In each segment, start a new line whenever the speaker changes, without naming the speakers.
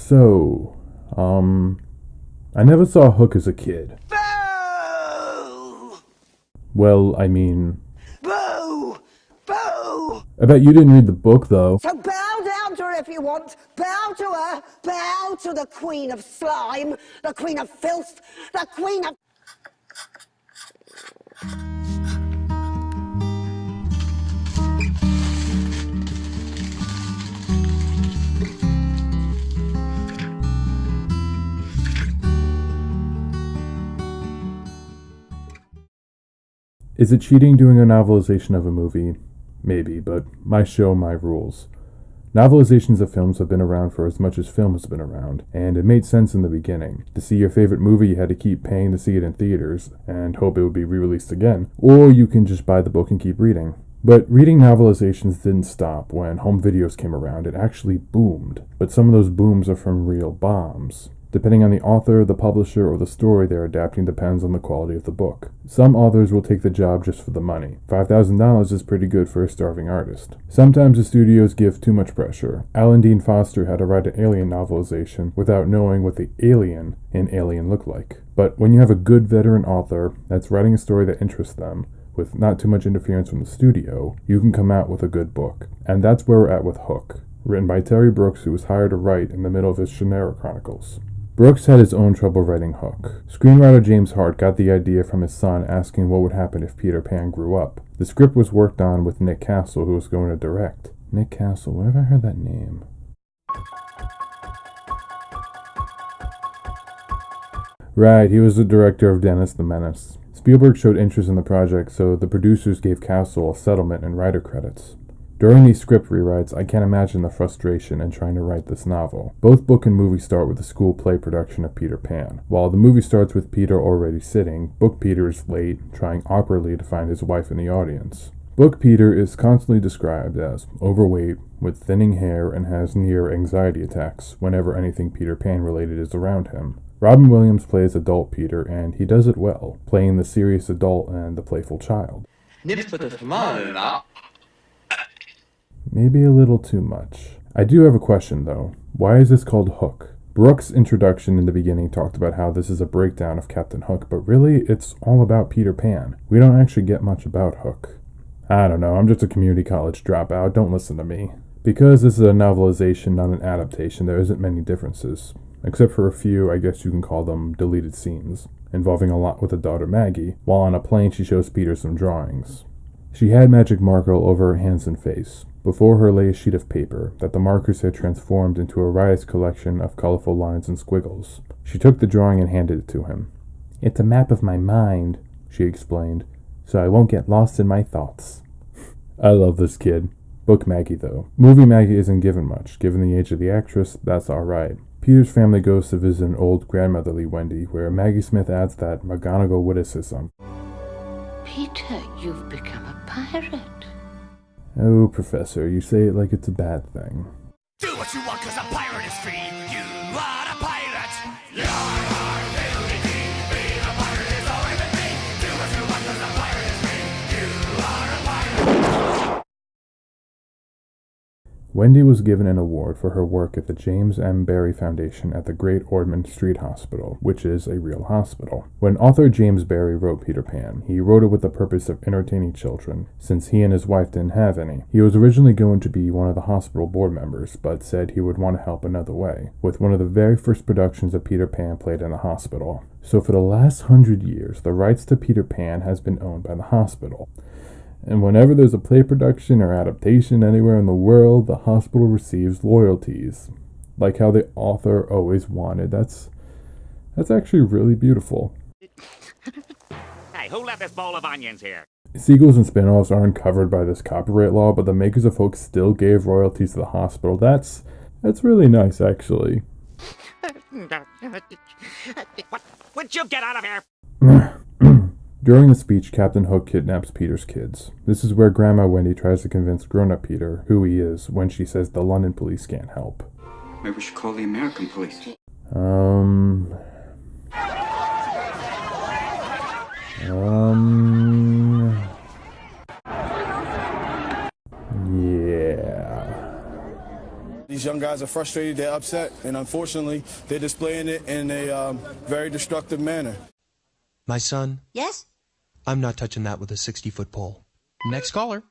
So, I never saw Hook as a kid.
Boo!
Well, I mean,
Boo! Boo!
I bet you didn't read the book, though.
So bow down to her if you want. Bow to her. Bow to the queen of slime, the queen of filth, the queen of...
Is it cheating doing a novelization of a movie? Maybe, but my show, my rules. Novelizations of films have been around for as much as film has been around, and it made sense in the beginning. To see your favorite movie, you had to keep paying to see it in theaters, and hope it would be re-released again, or you can just buy the book and keep reading. But reading novelizations didn't stop when home videos came around. It actually boomed. But some of those booms are from real bombs. Depending on the author, the publisher, or the story they're adapting depends on the quality of the book. Some authors will take the job just for the money. $5,000 is pretty good for a starving artist. Sometimes the studios give too much pressure. Alan Dean Foster had to write an Alien novelization without knowing what the alien in Alien looked like. But when you have a good veteran author that's writing a story that interests them, with not too much interference from the studio, you can come out with a good book. And that's where we're at with Hook, written by Terry Brooks, who was hired to write in the middle of his Shannara Chronicles. Brooks had his own trouble writing Hook. Screenwriter James Hart got the idea from his son asking what would happen if Peter Pan grew up. The script was worked on with Nick Castle, who was going to direct. Nick Castle, where have I heard that name? Right, he was the director of Dennis the Menace. Spielberg showed interest in the project, so the producers gave Castle a settlement and writer credits. During these script rewrites, I can't imagine the frustration in trying to write this novel. Both book and movie start with a school play production of Peter Pan. While the movie starts with Peter already sitting, Book Peter is late, trying awkwardly to find his wife in the audience. Book Peter is constantly described as overweight, with thinning hair, and has near anxiety attacks whenever anything Peter Pan related is around him. Robin Williams plays adult Peter, and he does it well, playing the serious adult and the playful child. Maybe a little too much. I do have a question, though. Why is this called Hook? Brooks' introduction in the beginning talked about how this is a breakdown of Captain Hook, but really, it's all about Peter Pan. We don't actually get much about Hook. I don't know, I'm just a community college dropout, don't listen to me. Because this is a novelization, not an adaptation, there isn't many differences. Except for a few, I guess you can call them deleted scenes, involving a lot with the daughter Maggie. While on a plane, she shows Peter some drawings. She had magic marker over her hands and face. Before her lay a sheet of paper that the markers had transformed into a riotous collection of colorful lines and squiggles. She took the drawing and handed it to him. "It's a map of my mind," she explained, "so I won't get lost in my thoughts." I love this kid. Book Maggie, though. Movie Maggie isn't given much. Given the age of the actress, that's alright. Peter's family goes to visit an old grandmotherly Wendy, where Maggie Smith adds that McGonagall witticism.
Peter, you've become a pirate.
Oh, Professor, you say it like it's a bad thing.
Do what you want, cause a pirate is free. You are a pirate. Yar, yar, diddly-dee. Being a pirate is always with me. Do what you want, cause a pirate is free. You are a pirate.
Wendy was given an award for her work at the James M. Barrie Foundation at the Great Ormond Street Hospital, which is a real hospital. When author James Barrie wrote Peter Pan, he wrote it with the purpose of entertaining children, since he and his wife didn't have any. He was originally going to be one of the hospital board members, but said he would want to help another way, with one of the very first productions of Peter Pan played in the hospital. So for the last 100 years, the rights to Peter Pan has been owned by the hospital. And whenever there's a play production or adaptation anywhere in the world, the hospital receives royalties. Like how the author always wanted. That's actually really beautiful.
Hey, who left this bowl of onions here?
Sequels and spin-offs aren't covered by this copyright law, but the makers of Hook still gave royalties to the hospital. That's really nice, actually.
Would you get out of here?
During the speech, Captain Hook kidnaps Peter's kids. This is where Grandma Wendy tries to convince grown-up Peter who he is when she says the London police can't help.
Maybe we should call the American police. Yeah.
These young guys are frustrated, they're upset, and unfortunately, they're displaying it in a very destructive manner.
My son,
Yes?
I'm not touching that with a 60-foot pole. Next caller.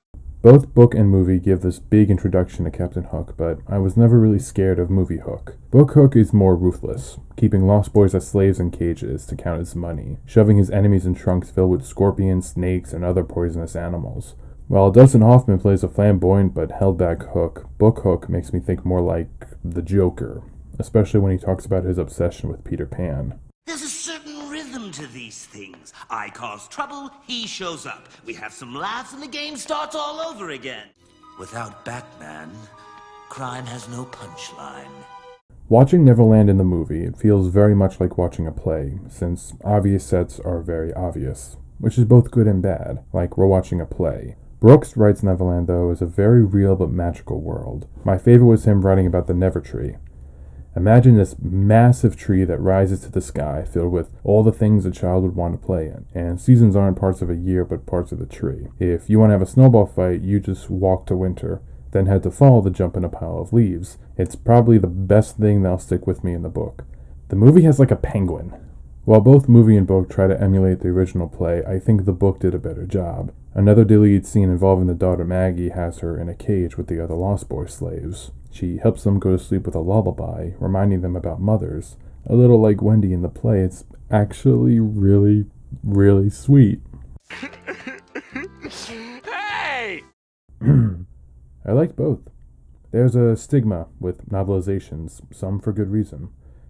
Both book and movie give this big introduction to Captain Hook, but I was never really scared of movie Hook. Book Hook is more ruthless, keeping lost boys as slaves in cages to count as money, shoving his enemies in trunks filled with scorpions, snakes, and other poisonous animals. While Dustin Hoffman plays a flamboyant but held-back Hook, Book Hook makes me think more like the Joker, especially when he talks about his obsession with Peter Pan.
There's a certain rhythm to these things. I cause trouble, he shows up. We have some laughs and the game starts all over again. Without Batman, crime has no punchline.
Watching Neverland in the movie, it feels very much like watching a play, since obvious sets are very obvious, which is both good and bad, like we're watching a play. Brooks writes Neverland, though, as a very real but magical world. My favorite was him writing about the Never Tree. Imagine this massive tree that rises to the sky, filled with all the things a child would want to play in. And seasons aren't parts of a year, but parts of the tree. If you want to have a snowball fight, you just walk to winter, then head to fall to jump in a pile of leaves. It's probably the best thing that'll stick with me in the book. The movie has like a penguin. While both movie and book try to emulate the original play, I think the book did a better job. Another deleted scene involving the daughter Maggie has her in a cage with the other Lost Boy slaves. She helps them go to sleep with a lullaby, reminding them about mothers. A little like Wendy in the play, it's actually really, really sweet.
Hey!
I liked both. There's a stigma with novelizations, some for good reason.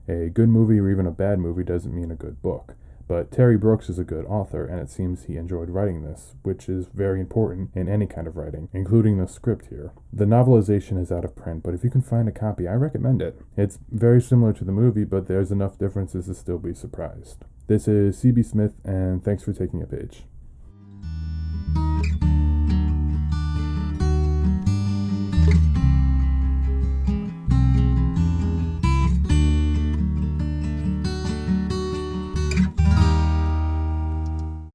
A good movie or even a bad movie doesn't mean a good book. But Terry Brooks is a good author, and it seems he enjoyed writing this, which is very important in any kind of writing, including the script here. The novelization is out of print, but if you can find a copy, I recommend it. It's very similar to the movie, but there's enough differences to still be surprised. This is C.B. Smith, and thanks for taking a page.